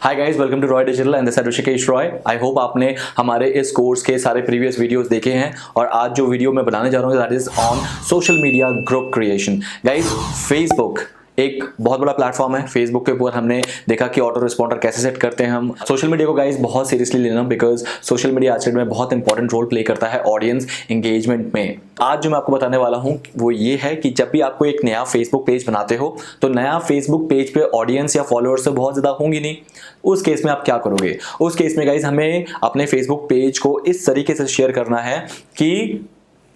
Hi guys, welcome to Roy digital and this is Rishikesh Roy. I hope आपने हमारे इस course के सारे प्रीवियस वीडियोस देखे हैं और आज जो वीडियो मैं बनाने जा रहा हूँ that is on social media group creation. Guys, Facebook एक बहुत बड़ा प्लेटफॉर्म है। फेसबुक के ऊपर हमने देखा कि ऑटो रिस्पॉन्डर कैसे सेट करते हैं हम। सोशल मीडिया को गाइस बहुत सीरियसली लेना, बिकॉज सोशल मीडिया आज के डेट में बहुत इंपॉर्टेंट रोल प्ले करता है ऑडियंस एंगेजमेंट में। आज जो मैं आपको बताने वाला हूं वो ये है कि जब भी आपको एक नया फेसबुक पेज बनाते हो तो नया फेसबुक पेज पे ऑडियंस या फॉलोअर्स तो बहुत ज़्यादा होंगी नहीं। उस केस में आप क्या करोगे? उस केस में गाइस हमें अपने फेसबुक पेज को इस तरीके से शेयर करना है कि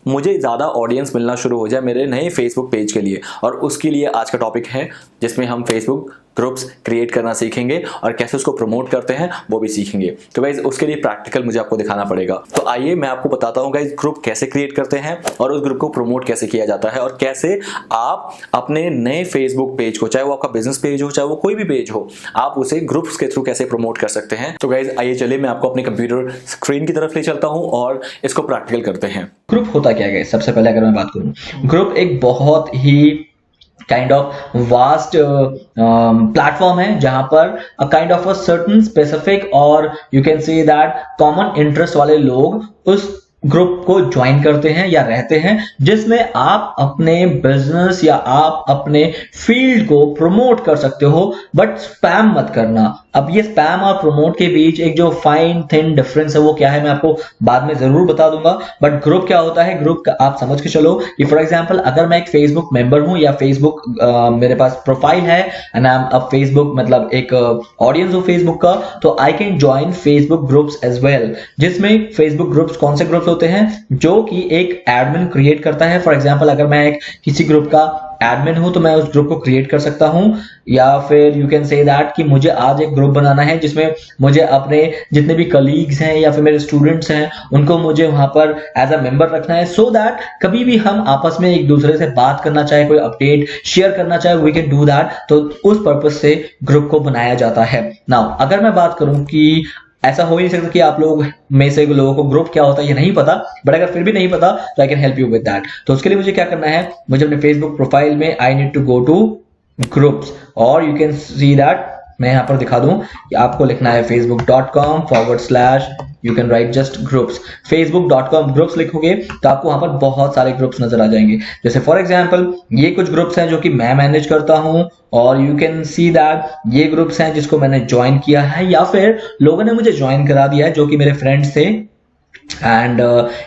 मुझे ज़्यादा ऑडियंस मिलना शुरू हो जाए मेरे नए फेसबुक पेज के लिए। और उसके लिए आज का टॉपिक है जिसमें हम फेसबुक ग्रुप्स क्रिएट करना सीखेंगे और कैसे उसको प्रमोट करते हैं वो भी सीखेंगे। तो गाइज उसके लिए प्रैक्टिकल मुझे आपको दिखाना पड़ेगा। तो आइए मैं आपको बताता हूँ गाइज ग्रुप कैसे क्रिएट करते हैं और उस ग्रुप को प्रमोट कैसे किया जाता है और कैसे आप अपने नए फेसबुक पेज को, चाहे वो आपका बिजनेस पेज हो चाहे वो कोई भी पेज हो, आप उसे ग्रुप्स के थ्रू कैसे प्रमोट कर सकते हैं। तो गाइज आइए चलिए मैं आपको अपने कंप्यूटर स्क्रीन की तरफ ले चलता हूँ और इसको प्रैक्टिकल करते हैं। ग्रुप होता क्या है? सबसे पहले अगर मैं बात करूं, ग्रुप एक बहुत ही काइंड ऑफ वास्ट प्लेटफॉर्म है जहां पर a kind of a certain specific और you can say that common interest वाले लोग उस ग्रुप को ज्वाइन करते हैं या रहते हैं, जिसमें आप अपने बिजनेस या आप अपने फील्ड को प्रमोट कर सकते हो, बट स्पैम मत करना। अब ये स्पैम और प्रमोट के बीच एक जो फाइन थिन डिफरेंस है वो क्या है मैं आपको बाद में जरूर बता दूंगा। बट ग्रुप क्या होता है? ग्रुप आप समझ के चलो कि फॉर एग्जांपल अगर मैं एक फेसबुक मेंबर हूं या फेसबुक मेरे पास प्रोफाइल है and I am a Facebook मतलब एक ऑडियंस हो फेसबुक का, तो I can join Facebook groups as well. जिसमें फेसबुक ग्रुप्स कौन से ग्रुप्स होते हैं? जो कि एक एडमिन क्रिएट करता है। फॉर एग्जांपल अगर मैं एक किसी ग्रुप का एडमिन हूं तो मैं उस ग्रुप को क्रिएट कर सकता हूं, या फिर यू कैन से दैट कि मुझे आज एक ग्रुप बनाना है जिसमें मुझे अपने जितने भी कलीग्स हैं या फिर मेरे स्टूडेंट्स हैं उनको मुझे वहां पर एज अ मेंबर रखना है, सो दैट कभी भी हम आपस में एक दूसरे से बात करना चाहे, कोई अपडेट शेयर करना चाहे, वी कैन डू दैट। तो उस पर्पज से ग्रुप को बनाया जाता है। नाउ अगर मैं बात करूं कि ऐसा हो ही नहीं सकता कि आप लोग में से लोगों को ग्रुप क्या होता है ये नहीं पता, बट अगर फिर भी नहीं पता तो I can help you with that. तो उसके लिए मुझे क्या करना है? मुझे अपने फेसबुक प्रोफाइल में I need to go to groups और यू कैन सी दैट मैं यहां पर दिखा दूं कि आपको लिखना है facebook.com/ you can write just groups. facebook.com groups लिखोगे तो आपको वहां पर बहुत सारे ग्रुप्स नजर आ जाएंगे। जैसे फॉर एग्जांपल ये कुछ ग्रुप्स हैं जो कि मैं मैनेज करता हूं और यू कैन सी दैट ये ग्रुप्स हैं जिसको मैंने ज्वाइन किया है या फिर लोगों ने मुझे ज्वाइन करा दिया है जो कि मेरे फ्रेंड्स थे। And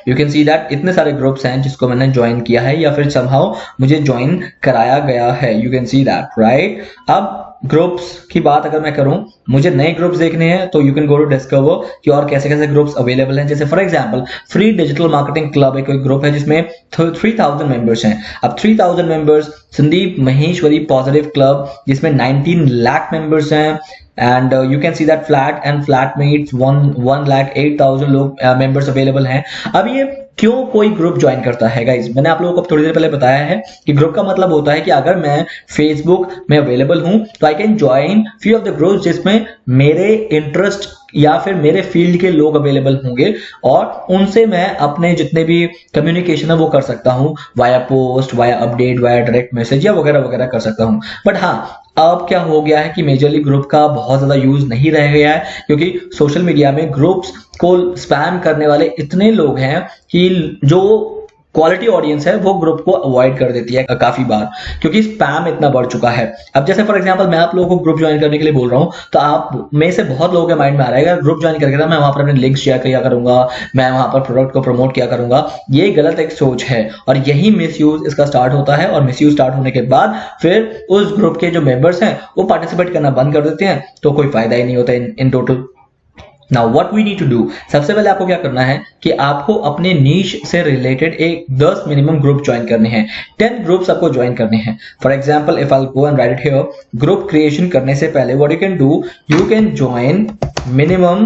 you can see that इतने सारे ग्रुप्स हैं जिसको मैंने ज्वाइन किया है या फिर समहाउ मुझे ज्वाइन कराया गया है। You can see that right. अब ग्रुप्स की बात अगर मैं करूं, मुझे नए ग्रुप्स देखने हैं तो you can go to discover कि और कैसे कैसे ग्रुप्स अवेलेबल हैं। जैसे for example free digital marketing club एक ग्रुप है जिसमें 3000 मेंबर्स हैं। अब 3000 members Sandeep Maheshwari positive club जिसमें 19 लाख मेंबर्स हैं and you can see that flatmates 1,08,000 लोग मेंबर्स अवेलेबल हैं। अब ये क्यों कोई ग्रुप ज्वाइन करता है गाइज? मैंने आप लोगों को थोड़ी देर पहले बताया है कि ग्रुप का मतलब होता है कि अगर मैं फेसबुक में अवेलेबल हूं तो I can join few of the groups जिसमें मेरे इंटरेस्ट या फिर मेरे फील्ड के लोग अवेलेबल होंगे और उनसे मैं अपने जितने भी कम्युनिकेशन है वो कर सकता हूं via post, via update, via direct message या वगैरह वगैरह कर सकता हूं। बट हाँ, अब क्या हो गया है कि मेजरली ग्रुप का बहुत ज्यादा यूज नहीं रह गया है क्योंकि सोशल मीडिया में ग्रुप्स को स्पैम करने वाले इतने लोग हैं कि जो क्वालिटी ऑडियंस है वो ग्रुप को अवॉइड कर देती है काफी बार क्योंकि स्पैम इतना बढ़ चुका है। अब जैसे फॉर एग्जांपल मैं आप लोगों को ग्रुप ज्वाइन करने के लिए बोल रहा हूं तो आप में से बहुत लोगों के माइंड में आ रहा है ग्रुप ज्वाइन करके मैं वहां पर अपने लिंक्स शेयर किया करूंगा, मैं वहां पर प्रोडक्ट को प्रमोट किया करूंगा। ये गलत एक सोच है और यही मिसयूज इसका स्टार्ट होता है और मिसयूज स्टार्ट होने के बाद फिर उस ग्रुप के जो मेंबर्स हैं वो पार्टिसिपेट करना बंद कर देते हैं, तो कोई फायदा ही नहीं होता in total. Now what we need to do, सबसे पहले आपको क्या करना है कि आपको अपने नीश से रिलेटेड एक 10 मिनिमम ग्रुप ज्वाइन करने हैं। 10 ग्रुप्स आपको ज्वाइन करने हैं। For example if I go and right it here, group creation करने से पहले what you can do, you can join minimum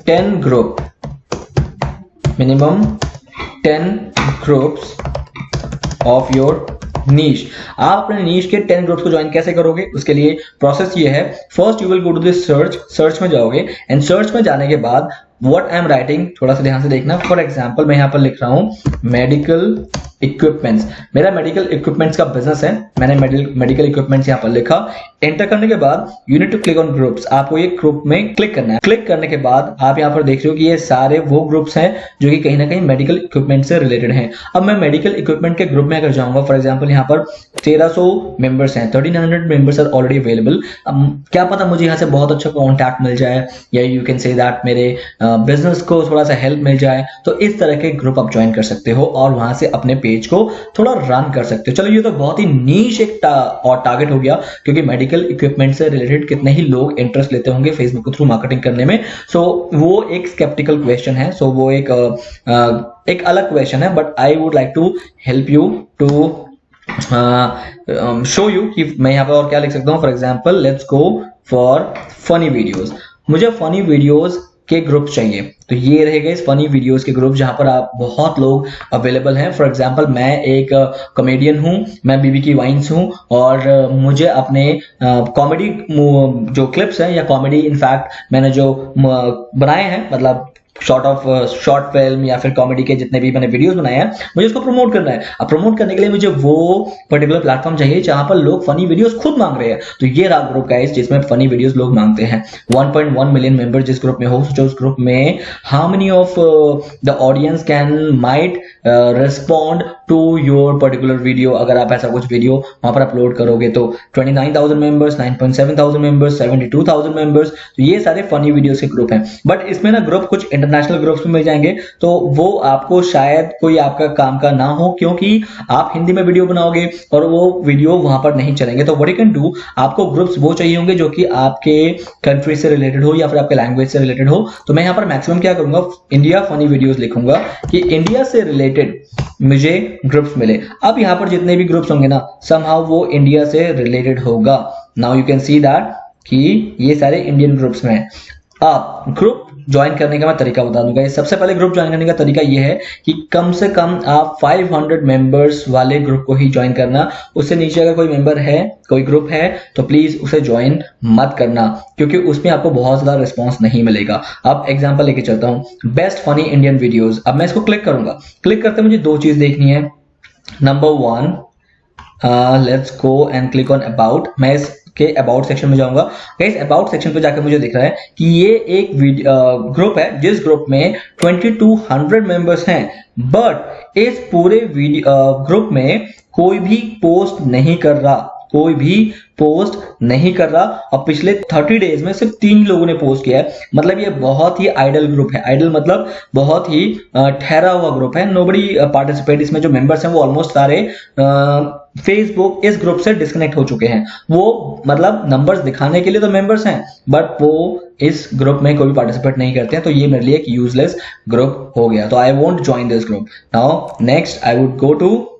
10 group, minimum 10 groups of your niche. आप अपने नीश के 10 ग्रुप्स को ज्वाइन कैसे करोगे? उसके लिए प्रोसेस ये है, first you will go to this search में जाओगे एंड सर्च में जाने के बाद व्हाट आई एम राइटिंग थोड़ा सा ध्यान से देखना। फॉर एग्जांपल मैं यहां पर लिख रहा हूं मेडिकल इक्विपमेंट्स, मेरा मेडिकल इक्विपमेंट्स का बिजनेस है, मैंने मेडिकल इक्विपमेंट्स यहाँ पर लिखा। एंटर करने के बाद you need to click on groups, आपको ये ग्रुप में क्लिक करना है। क्लिक करने के बाद आप यहाँ पर देख रहे हो कि ये सारे वो ग्रुप्स हैं जो कि कहीं ना कहीं मेडिकल इक्विपमेंट से रिलेटेड हैं। अब मैं मेडिकल इक्विपमेंट के ग्रुप में अगर जाऊंगा, फॉर एग्जांपल यहाँ पर 1300 मेंबर्स हैं, 1300 मेंबर्स आर ऑलरेडी अवेलेबल। क्या पता मुझे यहाँ से बहुत अच्छा कॉन्टैक्ट मिल जाए, या यू कैन से दैट मेरे बिजनेस को थोड़ा सा हेल्प मिल जाए। तो इस तरह के ग्रुप आप ज्वाइन कर सकते हो और वहां से अपने पेज को थोड़ा रन कर सकते हो। चलो ये तो बहुत ही नीश एक और टारगेट हो गया, क्योंकि मेडिकल इक्विपमेंट से रिलेटेड कितने ही लोग इंटरेस्ट लेते होंगे फेसबुक के थ्रू मार्केटिंग करने में। सो वो एक स्केप्टिकल क्वेश्चन है, सो वो एक अलग क्वेश्चन है, but I would like to help you to show you कि मैं यहाँ पे और क्या लिख सकता हूँ। For example let's go for funny videos, मुझे फनी वीडियोज के ग्रुप चाहिए, तो ये रहेगा इस फनी वीडियोस के ग्रुप जहां पर आप बहुत लोग अवेलेबल हैं। फॉर एग्जांपल मैं एक कॉमेडियन हूं, मैं बीबी की वाइन्स हूं, और मुझे अपने कॉमेडी जो क्लिप्स हैं या कॉमेडी इनफैक्ट मैंने जो बनाए हैं, मतलब शॉर्ट फिल्म या फिर कॉमेडी के जितने भी मैंने वीडियोस बनाए हैं, मुझे उसको प्रमोट करना है। अब प्रमोट करने के लिए मुझे वो पर्टिकुलर प्लेटफॉर्म चाहिए जहां पर लोग फनी वीडियोस खुद मांग रहे हैं। तो ये रहा ग्रुप गाइस जिसमें फनी वीडियोस लोग मांगते हैं। 1.1 मिलियन मेंबर जिस ग्रुप में हो, सोचो उस ग्रुप में how many of the audience can might respond to your particular video. अगर आप ऐसा कुछ वीडियो वहां पर अपलोड करोगे तो 29,000 मेंबर्स, 9.7,000 मेंबर्स, 72,000 मेंबर्स, तो ये सारे फनी वीडियोस के ग्रुप हैं। बट इसमें ना ग्रुप कुछ इंटरनेशनल ग्रुप्स में मिल जाएंगे, तो वो आपको शायद कोई आपका काम का ना हो, क्योंकि आप हिंदी में वीडियो बनाओगे और वो वीडियो वहां पर नहीं चलेंगे। तो व्हाट यू कैन डू, आपको ग्रुप्स वो चाहिए होंगे जो कि आपके कंट्री से रिलेटेड हो या फिर आपके लैंग्वेज से रिलेटेड हो। तो मैं यहाँ पर मैक्सिमम क्या करूंगा, इंडिया फनी वीडियोस लिखूंगा कि इंडिया से रिलेटेड मुझे ग्रुप्स मिले। अब यहाँ पर जितने भी ग्रुप्स होंगे ना, समहाउ वो इंडिया से रिलेटेड होगा। Now you can see that कि ये सारे इंडियन ग्रुप्स में है। अब ग्रुप ज्वाइन करने का मैं तरीका बता दूंगा। सबसे पहले ग्रुप ज्वाइन करने का तरीका ये है कि कम से कम आप 500 मेंबर्स वाले ग्रुप को ही ज्वाइन करना। उससे नीचे अगर कोई मेंबर है, कोई ग्रुप है, तो प्लीज उसे ज्वाइन मत करना, क्योंकि उसमें आपको बहुत ज्यादा रिस्पॉन्स नहीं मिलेगा। अब एग्जांपल लेके चलता हूं, बेस्ट फनी इंडियन वीडियोस। अब मैं इसको क्लिक करूंगा, क्लिक करते मुझे दो चीज देखनी है। Number 1, let's go and click on about. मैं इस के अबाउट सेक्शन में जाऊंगा। गाइस अबाउट सेक्शन पे जाकर मुझे दिख रहा है कि ये एक ग्रुप है जिस ग्रुप में 2200 मेंबर्स हैं, बट इस पूरे ग्रुप में कोई भी पोस्ट नहीं कर रहा, कोई भी पोस्ट नहीं कर रहा। और पिछले 30 डेज में सिर्फ 3 लोगों ने पोस्ट किया है। मतलब ये बहुत ही आइडल ग्रुप है। आइडल मतलब बहुत ही ठहरा हुआ ग्रुप है। Nobody participate. इसमें जो मेंबर्स हैं वो ऑलमोस्ट सारे फेसबुक इस ग्रुप से डिस्कनेक्ट हो चुके हैं। वो मतलब नंबर्स दिखाने के लिए तो मेंबर्स हैं, बट वो इस ग्रुप में कोई भी पार्टिसिपेट नहीं करते हैं। तो ये मेरे लिए एक यूजलेस ग्रुप हो गया। तो I won't join this group. Now next I would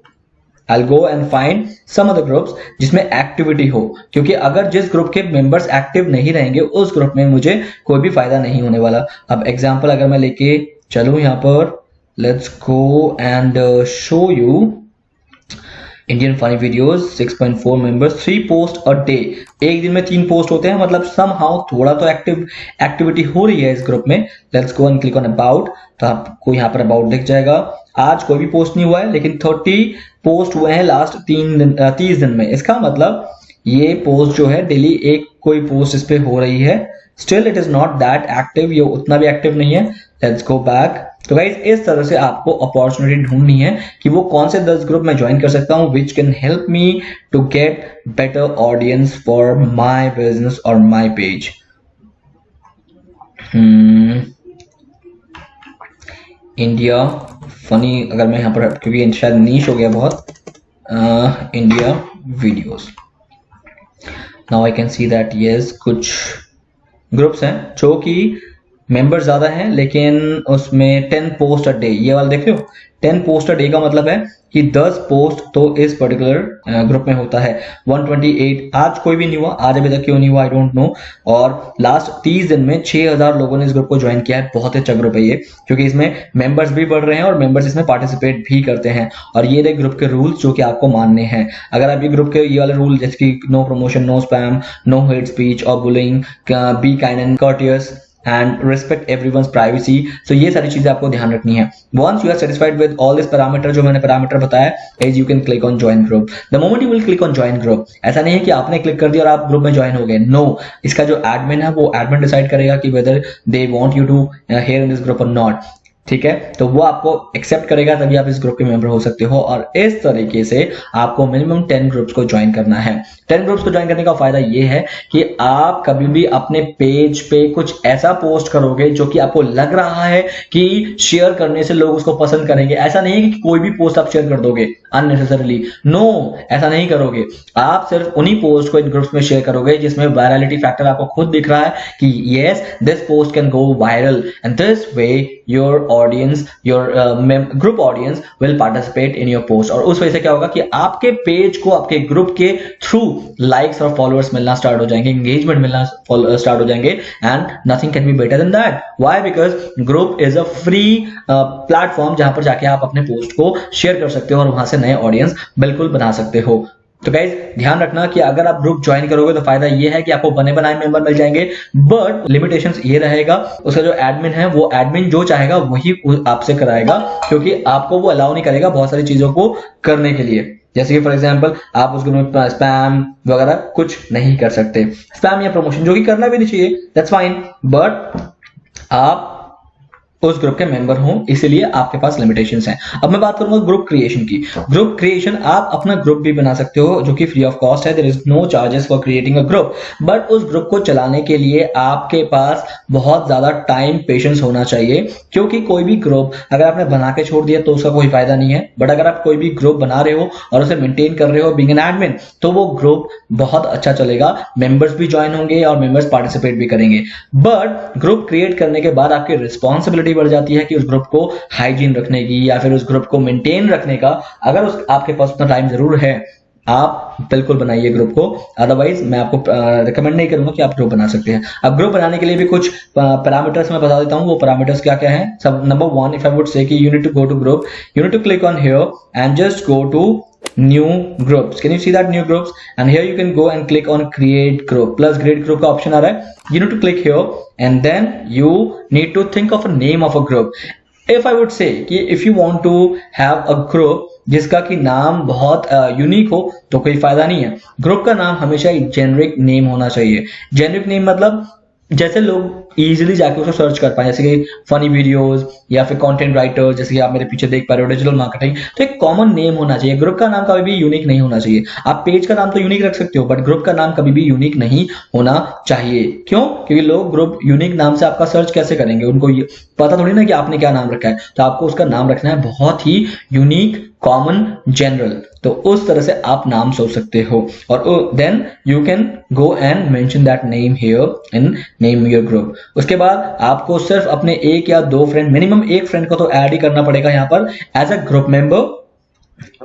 I'll go and find some other groups जिसमें एक्टिविटी हो, क्योंकि अगर जिस ग्रुप के मेंबर्स एक्टिव नहीं रहेंगे उस ग्रुप में मुझे कोई भी फायदा नहीं होने वाला। अब एग्जांपल अगर मैं लेके चलूं यहाँ पर, let's go and show you Indian funny videos 6.4 members, 3 post a day. एक दिन में 3 पोस्ट होते हैं, मतलब समहाउ थोड़ा तो एक्टिविटी हो रही है इस ग्रुप में। Let's go and click on about, तो आपको यहाँ पर अबाउट दिख जाएगा। आज कोई भी पोस्ट नहीं हुआ है, लेकिन 30 पोस्ट हुए हैं लास्ट 30 दिन में। इसका मतलब ये पोस्ट जो है डेली एक कोई पोस्ट इस पे हो रही है। Still it is not that active, ये उतना भी एक्टिव नहीं है। Let's go back. तो गाइस इस तरह से आपको अपॉर्चुनिटी ढूंढनी है कि वो कौन से 10 ग्रुप मैं ज्वाइन कर सकता हूं which can help me to get better audience for my business or my page. India funny, अगर मैं यहाँ पर, क्योंकि शायद नीश हो गया बहुत, India videos. Now I can see that yes कुछ ग्रुप्स हैं जो कि मेंबर ज्यादा हैं, लेकिन उसमें 10 पोस्ट अ डे, ये वाला देख रहे हो 10 पोस्ट अ डे का मतलब है कि 10 पोस्ट तो इस पर्टिकुलर ग्रुप में होता है। 128 आज कोई भी नहीं हुआ, आज अभी तक क्यों नहीं हुआ आई डोंट नो। और लास्ट 30 दिन में 6000 लोगों ने इस ग्रुप को ज्वाइन किया है। बहुत अच्छा ग्रुप है ये, क्योंकि इसमें मेंबर्स भी बढ़ रहे हैं और मेंबर्स इसमें पार्टिसिपेट भी करते हैं। और ये रहे ग्रुप के रूल्स जो कि आपको मानने हैं। अगर आप ये ग्रुप के ये वाले रूल जैसे कि no promotion, no spam, no hate speech और bullying, be kind and courteous, and respect everyone's privacy. So ये सारी चीजें आपको ध्यान रखनी है। Once you are satisfied with all this parameter, जो मैंने पैरामीटर बताया, is you can click on join group. The moment you will click on join group, ऐसा नहीं है कि आपने क्लिक कर दिया और आप ग्रुप में ज्वाइन हो गए। नो, इसका जो एडमिन है वो एडमिन डिसाइड करेगा कि whether they want you to here in this group or not. ठीक है, तो वो आपको एक्सेप्ट करेगा, तभी आप इस ग्रुप के मेंबर हो सकते हो। और इस तरीके से आपको मिनिमम 10 ग्रुप्स को ज्वाइन करना है। 10 ग्रुप्स को ज्वाइन करने का फायदा ये है कि आप कभी भी अपने पेज पे कुछ ऐसा पोस्ट करोगे जो कि आपको लग रहा है कि शेयर करने से लोग उसको पसंद करेंगे। ऐसा नहीं है कि कोई भी पोस्ट आप शेयर कर दोगे अननेसेसरली, नो, ऐसा नहीं करोगे। आप सिर्फ उन्हीं पोस्ट को इन ग्रुप्स में शेयर करोगे जिसमें वायरलिटी फैक्टर आपको खुद दिख रहा है कि yes this post can go viral and this way your audience, your group audience will participate in your post. और उस वजह से क्या होगा कि आपके पेज को आपके ग्रुप के थ्रू लाइक्स और फॉलोअर्स मिलना स्टार्ट हो जाएंगे, एंगेजमेंट मिलना स्टार्ट हो जाएंगे, and nothing can be better than that. Why? Because group is a free platform जहां पर जाके आप अपने पोस्ट को शेयर कर सकते हो और वहां से नए ऑडियंस बिल्कुल बना सकते हो। तो गाइज ध्यान रखना कि अगर आप ग्रुप ज्वाइन करोगे तो फायदा ये है कि आपको बने बनाए मेंबर मिल जाएंगे, बट लिमिटेशंस ये रहेगा, उसका जो एडमिन है वो एडमिन जो चाहेगा वही आपसे कराएगा, क्योंकि आपको वो अलाउ नहीं करेगा बहुत सारी चीजों को करने के लिए। जैसे कि फॉर एग्जांपल आप उस ग्रुप में स्पैम वगैरह कुछ नहीं कर सकते, स्पैम या प्रमोशन जो कि करना भी नहीं चाहिए, दैट्स फाइन, बट आप उस ग्रुप के मेंबर हो, इसीलिए आपके पास लिमिटेशंस हैं। अब मैं बात करूंगा ग्रुप क्रिएशन की। ग्रुप क्रिएशन, आप अपना ग्रुप भी बना सकते हो जो कि फ्री ऑफ कॉस्ट है। There is no charges for creating a group, but उस ग्रुप को चलाने के लिए आपके पास बहुत ज्यादा टाइम पेशेंस होना चाहिए, क्योंकि कोई भी ग्रुप अगर आपने बना के छोड़ दिया तो उसका कोई फायदा नहीं है, बट अगर आप कोई भी ग्रुप बना रहे हो और उसे मेंटेन कर रहे हो बीइंग एन एडमिन, तो वो ग्रुप बहुत अच्छा चलेगा, मेंबर्स भी ज्वाइन होंगे और मेंबर्स पार्टिसिपेट भी करेंगे। बट ग्रुप क्रिएट करने के बाद आपकी रिस्पॉन्सिबिलिटी बढ़ जाती है कि उस ग्रुप को हाइजीन रखने की या फिर उस ग्रुप को मेंटेन रखने का। अगर आपके पास उतना टाइम जरूर है, आप बिल्कुल बनाइए ग्रुप को, अदरवाइज मैं आपको रिकमेंड नहीं करूंगा कि आप ग्रुप बना सकते हैं। अब ग्रुप बनाने के लिए भी कुछ पैरामीटर्स मैं बता देता हूं, वो पैरामीटर्स क्या क्या हैं। सब number 1, if I would say कि you need to go to group, you need to click on here and just go to new groups. Can you see that new groups? And here you can go and click on create group, plus create group का option आ रहा है, you need to click here and then you need to think of a name of a group. If I would say कि if you want to have a group जिसका कि नाम बहुत unique हो तो कोई फायदा नहीं है। ग्रुप का नाम हमेशा एक जेनरिक नेम होना चाहिए। जेनरिक नेम मतलब जैसे लोग इजीली जाके उसको सर्च कर पाए, जैसे कि फनी वीडियोस या फिर कंटेंट राइटर, जैसे कि आप मेरे पीछे देख पा रहे हो डिजिटल मार्केटिंग, तो एक कॉमन नेम होना चाहिए। ग्रुप का नाम कभी भी यूनिक नहीं होना चाहिए। आप पेज का नाम तो यूनिक रख सकते हो, बट ग्रुप का नाम कभी भी यूनिक नहीं होना चाहिए। क्यों? क्योंकि लोग ग्रुप यूनिक नाम से आपका सर्च कैसे करेंगे, उनको ये पता थोड़ी ना कि आपने क्या नाम रखा है, तो आपको उसका नाम रखना है बहुत ही यूनिक, कॉमन, जनरल। तो उस तरह से आप नाम सोच सकते हो और then you can go and mention that name here in name your group. उसके बाद आपको सिर्फ अपने 1 या 2 फ्रेंड, मिनिमम 1 फ्रेंड को तो ऐड ही करना पड़ेगा यहाँ पर एज अ ग्रुप मेंबर।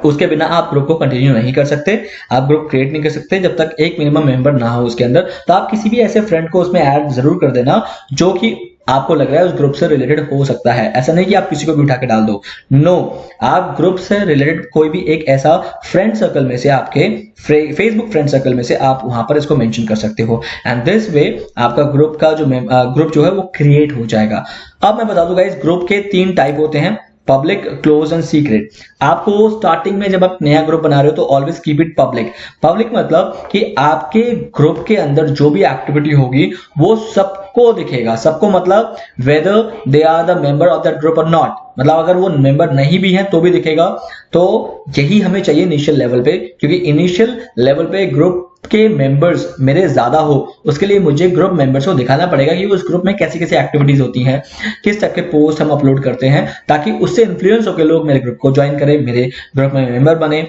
उसके बिना आप ग्रुप को कंटिन्यू नहीं कर सकते, आप ग्रुप क्रिएट नहीं कर सकते जब तक एक मिनिमम मेंबर ना हो उसके अंदर। तो आप किसी भी ऐसे फ्रेंड को उसमें ऐड जरूर कर देना जो कि आपको लग रहा है उस ग्रुप से रिलेटेड हो सकता है। ऐसा नहीं कि आप किसी को भी उठा के डाल दो, नो, आप ग्रुप से रिलेटेड कोई भी एक ऐसा फ्रेंड सर्कल में से, आपके फेसबुक फ्रेंड सर्कल में से आप वहां पर इसको मेंशन कर सकते हो एंड दिस वे आपका ग्रुप का जो ग्रुप जो है वो क्रिएट हो जाएगा। अब मैं बता दूंगा इस ग्रुप के 3 टाइप होते हैं, पब्लिक, क्लोज एंड सीक्रेट। आपको स्टार्टिंग में जब आप नया ग्रुप बना रहे हो तो always keep it public. Public मतलब कि आपके ग्रुप के अंदर जो भी एक्टिविटी होगी वो सबको दिखेगा। सबको मतलब whether they are the member of that group or not, मतलब अगर वो मेंबर नहीं भी है तो भी दिखेगा। तो यही हमें चाहिए इनिशियल लेवल पे, क्योंकि इनिशियल लेवल पे ग्रुप के मेंबर्स मेरे ज्यादा हो, उसके लिए मुझे ग्रुप मेंबर्स को दिखाना पड़ेगा कि उस ग्रुप में कैसी कैसी एक्टिविटीज होती हैं, किस टाइप के पोस्ट हम अपलोड करते हैं, ताकि उससे इन्फ्लुएंस होकर लोग मेरे ग्रुप को ज्वाइन करें, मेरे ग्रुप में मेंबर बने।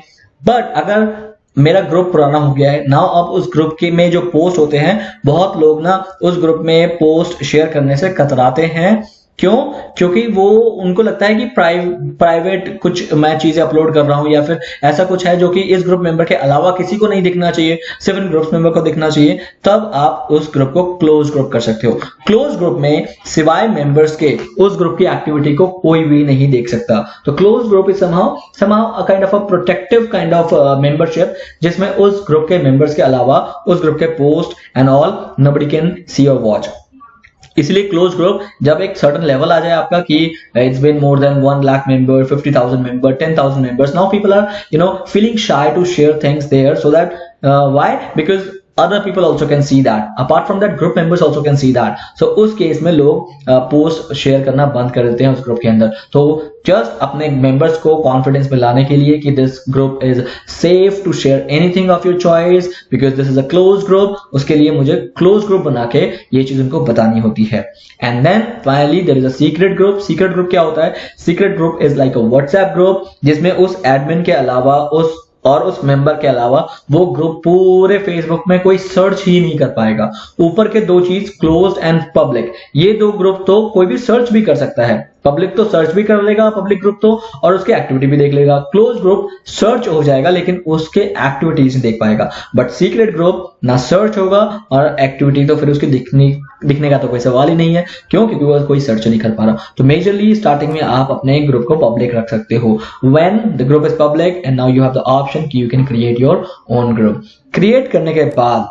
बट अगर मेरा ग्रुप पुराना हो गया है नाउ, अब उस ग्रुप के में जो पोस्ट होते हैं, बहुत लोग ना उस ग्रुप में पोस्ट शेयर करने से कतराते हैं। क्यों? क्योंकि वो उनको लगता है कि प्राइवेट कुछ मैं चीजें अपलोड कर रहा हूं या फिर ऐसा कुछ है जो कि इस ग्रुप मेंबर के अलावा किसी को नहीं दिखना चाहिए, सिर्फ इन ग्रुप मेंबर को दिखना चाहिए। तब आप उस ग्रुप को क्लोज ग्रुप कर सकते हो। क्लोज ग्रुप में सिवाय मेंबर्स के उस ग्रुप की एक्टिविटी को कोई भी नहीं देख सकता। तो close group is somehow a kind of a protective kind of membership, जिसमें उस ग्रुप के मेंबर्स के अलावा उस ग्रुप के post and all nobody can see or watch। इसलिए क्लोज ग्रुप जब एक सर्टन लेवल आ जाए आपका कि it's been more than 1 lakh member, 50,000 member, 10,000 members, now people are feeling shy to share things there, so that why? Because other people also can see that, apart from that group members also can see that. So उस case में लोग post share करना बंद कर देते हैं उस group के अंदर। तो जस्ट अपने मेंबर्स को कॉन्फिडेंस में लाने के लिए कि this group is safe to share anything of your choice because this is a close group, उसके लिए मुझे क्लोज ग्रुप बना के ये चीज उनको बतानी होती है। And then finally there is a secret group. Secret group क्या होता है? Secret group is like a WhatsApp group जिसमें उस एडमिन के अलावा उस मेंबर के अलावा वो ग्रुप पूरे फेसबुक में कोई सर्च ही नहीं कर पाएगा। ऊपर के दो चीज क्लोज्ड एंड पब्लिक, ये दो ग्रुप तो कोई भी सर्च भी कर सकता है। पब्लिक तो सर्च भी कर लेगा पब्लिक ग्रुप तो, और उसकी एक्टिविटी भी देख लेगा। क्लोज ग्रुप सर्च हो जाएगा लेकिन उसके एक्टिविटीज नहीं देख पाएगा। बट सीक्रेट ग्रुप ना सर्च होगा और एक्टिविटी तो फिर उसकी दिखने का तो कोई सवाल ही नहीं है, क्यों? क्योंकि वो कोई सर्च नहीं कर पा रहा। तो मेजरली स्टार्टिंग में आप अपने ग्रुप को पब्लिक रख सकते हो। When the group is public and now you have the option कि you can create your own group. Create करने के बाद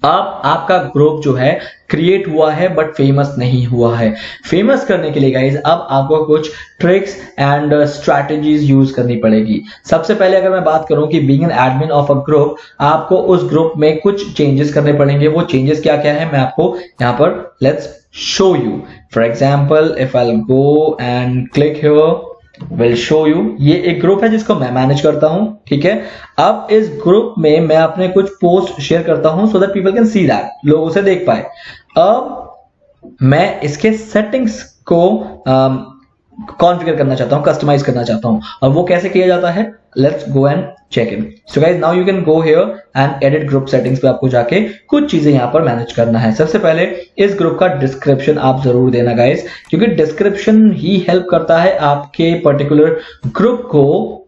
अब आपका ग्रुप जो है क्रिएट हुआ है बट फेमस नहीं हुआ है। फेमस करने के लिए गाइज अब आपको कुछ ट्रिक्स एंड स्ट्रैटेजीज यूज करनी पड़ेगी। सबसे पहले अगर मैं बात करूं कि being an admin of a group, आपको उस ग्रुप में कुछ चेंजेस करने पड़ेंगे। वो चेंजेस क्या क्या है मैं आपको यहां पर let's show you. For example if I go and click here, will show you. ये एक ग्रुप है जिसको मैं मैनेज करता हूं, ठीक है। अब इस ग्रुप में मैं अपने कुछ पोस्ट शेयर करता हूं so that people can see that, लोग उसे देख पाए। अब मैं इसके सेटिंग्स को कॉन्फ़िगर करना चाहता हूं, कस्टमाइज करना चाहता हूं। और वो कैसे किया जाता है? Let's go and check in. So guys now you can go here and edit group settings पे आपको जाके कुछ चीजें यहां पर मैनेज करना है। सबसे पहले इस ग्रुप का डिस्क्रिप्शन आप जरूर देना गाइस, क्योंकि डिस्क्रिप्शन ही हेल्प करता है आपके पर्टिकुलर ग्रुप को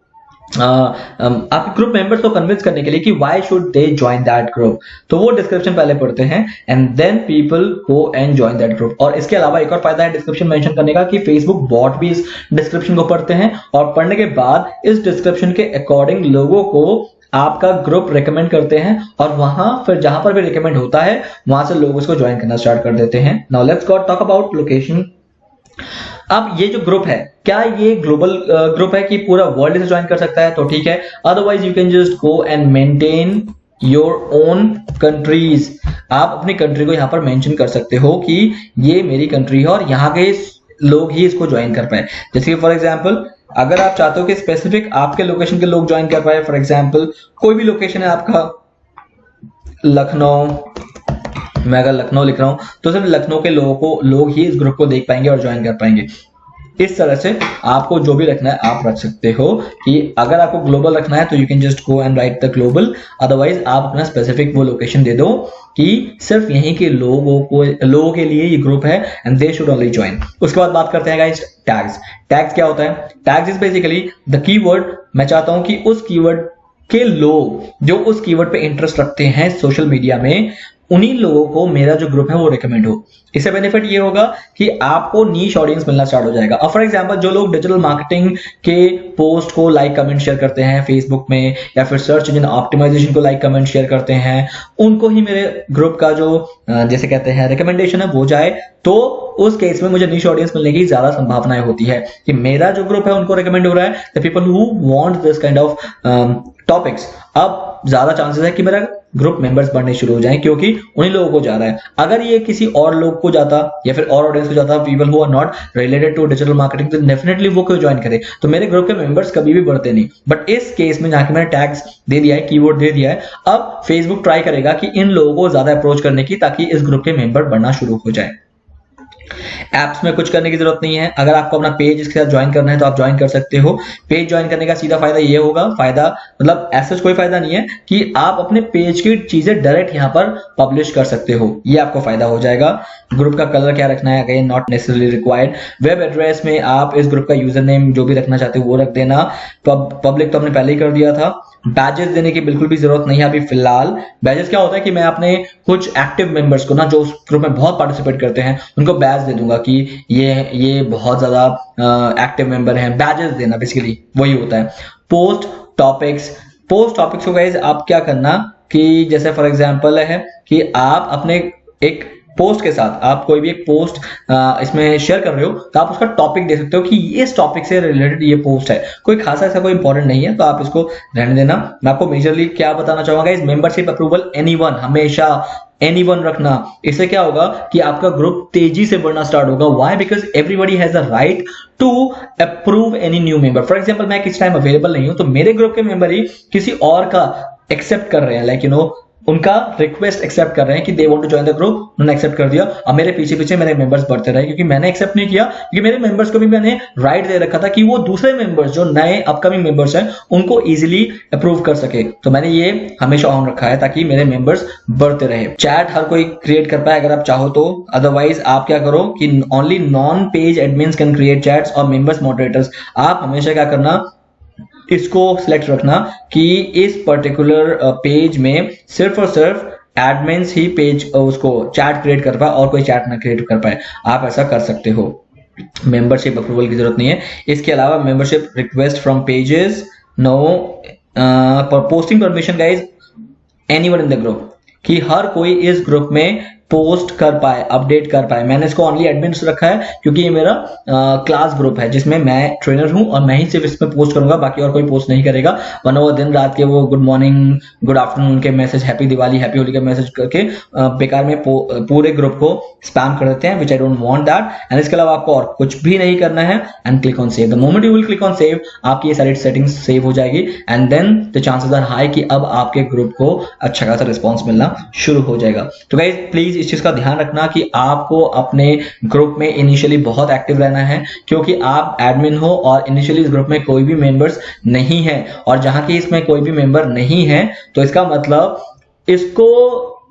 आप ग्रुप मेंबर्स को कन्विंस करने के लिए कि why should they join that group. तो वो डिस्क्रिप्शन पहले पढ़ते हैं and then people go and join that group. और इसके अलावा एक और फायदा है डिस्क्रिप्शन मेंशन करने का कि फेसबुक बॉट भी इस डिस्क्रिप्शन को पढ़ते हैं और पढ़ने के बाद इस डिस्क्रिप्शन के अकॉर्डिंग लोगों को आपका ग्रुप रेकमेंड करते हैं और वहां फिर जहां पर भी रेकमेंड होता है वहां से लोग उसको ज्वाइन करना स्टार्ट कर देते हैं। Now let's go talk about location. अब ये जो ग्रुप है क्या ये ग्लोबल ग्रुप है कि पूरा वर्ल्ड इसे ज्वाइन कर सकता है? तो ठीक है, otherwise you can just go and maintain your own countries. आप अपनी कंट्री को यहां पर मेंशन कर सकते हो कि ये मेरी कंट्री है और यहाँ के लोग ही इसको ज्वाइन कर पाए। जैसे कि फॉर एग्जांपल अगर आप चाहते हो कि स्पेसिफिक आपके लोकेशन के लोग ज्वाइन कर पाए, फॉर एग्जांपल कोई भी लोकेशन है आपका लखनऊ, मैं अगर लखनऊ लिख रहा हूं तो सिर्फ लखनऊ के लोग ही इस ग्रुप को देख पाएंगे और ज्वाइन कर पाएंगे। इस तरह से आपको जो भी रखना है आप रख सकते हो कि अगर आपको ग्लोबल रखना है तो you can just go and right the global, otherwise आप अपना स्पेसिफिक वो लोकेशन दे दो कि सिर्फ यहीं के लोगों के लिए ये ग्रुप है and they should only join. उसके बाद बात करते हैं गाइस टैग्स। टैग्स क्या होता है? Tags is basically the keyword. मैं चाहता हूं कि उस कीवर्ड के लोग जो उस कीवर्ड पे इंटरेस्ट रखते हैं सोशल मीडिया में, उन्हीं लोगों को मेरा जो ग्रुप है वो रिकमेंड हो। इससे बेनिफिट ये होगा कि आपको नीश ऑडियंस मिलना स्टार्ट हो जाएगा। और फॉर एग्जांपल जो लोग डिजिटल मार्केटिंग के पोस्ट को लाइक कमेंट शेयर करते हैं फेसबुक में, या फिर सर्च इंजन ऑप्टिमाइजेशन को लाइक कमेंट शेयर करते हैं, उनको ही मेरे ग्रुप का जो जैसे कहते हैं रिकमेंडेशन है वो जाए, तो उस केस में मुझे नीश ऑडियंस मिलने की ज्यादा संभावनाएं होती है कि मेरा जो ग्रुप है उनको रिकमेंड हो रहा है, the people who want this kind of topics. अब ज्यादा चांसेस है कि मेरा ग्रुप मेंबर्स बढ़ने शुरू हो जाएं क्योंकि उन्हीं लोगों को जा रहा है। अगर ये किसी और लोग को जाता या फिर और ऑडियंस को जाता, people who are not related to digital marketing, तो डेफिनेटली वो क्यों ज्वाइन करे, तो मेरे ग्रुप के मेंबर्स कभी भी बढ़ते नहीं। बट इस केस में जहां मैंने टैग्स दे दिया है, कीवर्ड दे दिया है, अब फेसबुक ट्राई करेगा कि इन लोगों को ज्यादा अप्रोच करने की ताकि इस ग्रुप के मेंबर बढ़ना शुरू हो जाए। एप्स में कुछ करने की जरूरत नहीं है। अगर आपको अपना पेज इसके साथ ज्वाइन करना है तो आप ज्वाइन कर सकते हो। पेज ज्वाइन करने का सीधा फायदा ये होगा, फायदा मतलब ऐसा कोई फायदा नहीं है कि आप अपने पेज की चीजें डायरेक्ट यहां पर पब्लिश कर सकते हो, ये आपको फायदा हो जाएगा। ग्रुप का कलर क्या रखना है, again not necessarily required. Web address में आप इस ग्रुप का यूजर नेम जो भी रखना चाहते हो वो रख देना। पब्लिक तो हमने पहले ही कर दिया था। बैजेस देने की बिल्कुल भी जरूरत नहीं है अभी फिलहाल। बैजेस क्या होता है कि मैं अपने कुछ एक्टिव मेंबर्स को ना, जो उस ग्रुप में बहुत पार्टिसिपेट करते हैं, उनको बैज दे दूंगा कि ये बहुत ज्यादा एक्टिव मेंबर हैं। बैजेस देना बेसिकली वही होता है। पोस्ट टॉपिक्स को गाइस आप क्या करना कि जैसे फॉर एग्जांपल है कि आप अपने एक पोस्ट के साथ आप कोई भी एक पोस्ट इसमें शेयर कर रहे हो तो आप उसका टॉपिक दे सकते हो कि इस टॉपिक से रिलेटेड ये पोस्ट है, कोई खासा ऐसा कोई इंपॉर्टेंट नहीं है तो आप इसको रहने देना। मैं आपको मेजरली क्या बताना चाहूंगा, इस मेंबरशिप अप्रूवल एनीवन, हमेशा एनीवन रखना। इससे क्या होगा कि आपका ग्रुप तेजी से बढ़ना स्टार्ट होगा। Why? Because everybody has a right to approve any new member. For example मैं किस टाइम अवेलेबल नहीं हूं तो मेरे ग्रुप के मेंबर ही किसी और का एक्सेप्ट कर रहे हैं, लाइक उनका रिक्वेस्ट एक्सेप्ट कर रहे हैं कि they want to join the group, उन्होंने एक्सेप्ट कर दिया। अब मेरे पीछे पीछे मेरे मेंबर्स बढ़ते रहे क्योंकि मैंने एक्सेप्ट नहीं किया, क्योंकि मेरे मेंबर्स को भी मैंने राइट दे रखा था कि वो दूसरे मेंबर्स जो नए अपकमिंग मेंबर्स हैं उनको इजीली अप्रूव कर सके। तो मैंने ये हमेशा ऑन रखा है ताकि मेरे मेंबर्स बढ़ते रहे। चैट हर कोई क्रिएट कर पाए अगर आप चाहो तो, अदरवाइज आप क्या करो कि only non page admins can create chats और मेंबर्स मॉडरेटर्स। आप हमेशा क्या करना, इसको सिलेक्ट रखना कि इस पर्टिकुलर पेज में सिर्फ और सिर्फ एडमिन्स ही पेज उसको चैट क्रिएट कर पाए और कोई चैट ना क्रिएट कर पाए। आप ऐसा कर सकते हो, मेंबरशिप अप्रूवल की जरूरत नहीं है। इसके अलावा membership request from pages, no posting permission guys anyone in the group, कि हर कोई इस ग्रुप में पोस्ट कर पाए, अपडेट कर पाए। मैंने इसको ओनली एडमिन्स रखा है क्योंकि ये मेरा क्लास ग्रुप है जिसमें मैं ट्रेनर हूं और मैं ही सिर्फ इसमें पोस्ट करूंगा, बाकी और कोई पोस्ट नहीं करेगा। वरना वो दिन रात के वो गुड मॉर्निंग गुड आफ्टरनून के message, happy Diwali happy Holi के मैसेज करके बेकार में पूरे ग्रुप को स्पैम कर देते हैं, which I don't want that. And इसके अलावा आपको और कुछ भी नहीं करना है and click on save. The moment you will click on save आपकी ये सारी सेटिंग्स सेव हो जाएगी and then the chances are high कि अब आपके ग्रुप को अच्छा खासा रिस्पॉन्स मिलना शुरू हो जाएगा। तो गाइज प्लीज इस चीज का ध्यान रखना कि आपको अपने ग्रुप में इनिशियली बहुत एक्टिव रहना है, क्योंकि आप एडमिन हो और इनिशियली इस ग्रुप में कोई भी मेंबर्स नहीं है। और जहां की इसमें कोई भी मेंबर नहीं है तो इसका मतलब इसको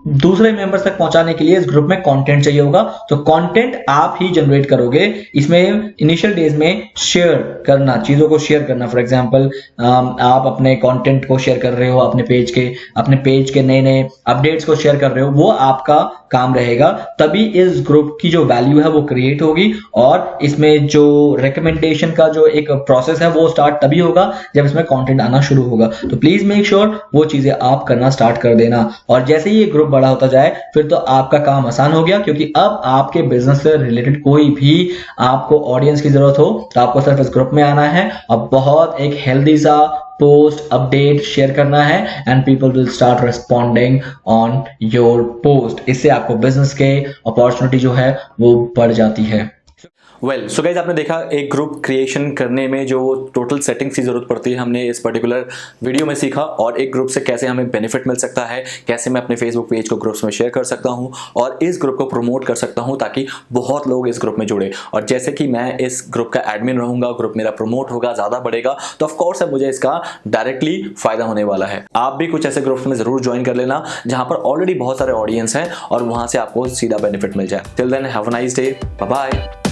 दूसरे मेंबर्स तक पहुंचाने के लिए इस ग्रुप में कंटेंट चाहिए होगा। तो कंटेंट आप ही जनरेट करोगे। इसमें इनिशियल डेज में शेयर करना, चीजों को शेयर करना। फॉर एग्जांपल आप अपने कंटेंट को शेयर कर रहे हो, अपने पेज के नए नए अपडेट्स को शेयर कर रहे हो, वो आपका काम रहेगा। तभी इस ग्रुप की जो वैल्यू है वो क्रिएट होगी और इसमें जो रिकमेंडेशन का जो एक प्रोसेस है वो स्टार्ट तभी होगा जब इसमें कंटेंट आना शुरू होगा। तो प्लीज मेक श्योर वो चीजें आप करना स्टार्ट कर देना। और जैसे ही ये ग्रुप बड़ा होता जाए फिर तो आपका काम आसान हो गया, क्योंकि अब आपके बिजनेस से रिलेटेड कोई भी आपको ऑडियंस की जरूरत हो तो आपको सिर्फ इस ग्रुप में आना है और बहुत एक हेल्दी सा पोस्ट अपडेट शेयर करना है and people will start responding on your post. इससे आपको बिजनेस के अपॉर्चुनिटी जो है वो बढ़ जाती है। सो गाइज आपने देखा एक ग्रुप क्रिएशन करने में जो टोटल सेटिंग्स की जरूरत पड़ती है, हमने इस पर्टिकुलर वीडियो में सीखा। और एक ग्रुप से कैसे हमें बेनिफिट मिल सकता है, कैसे मैं अपने फेसबुक पेज को ग्रुप्स में शेयर कर सकता हूं और इस ग्रुप को प्रमोट कर सकता हूं ताकि बहुत लोग इस ग्रुप में जुड़े। और जैसे कि मैं इस ग्रुप का एडमिन रहूंगा, ग्रुप मेरा प्रमोट होगा, ज्यादा बढ़ेगा, तो ऑफकोर्स है मुझे इसका डायरेक्टली फायदा होने वाला है। आप भी कुछ ऐसे ग्रुप्स में जरूर ज्वाइन कर लेना जहां पर ऑलरेडी बहुत सारे ऑडियंस हैं और वहां से आपको सीधा बेनिफिट मिल जाए। Till then have a nice day, bye bye.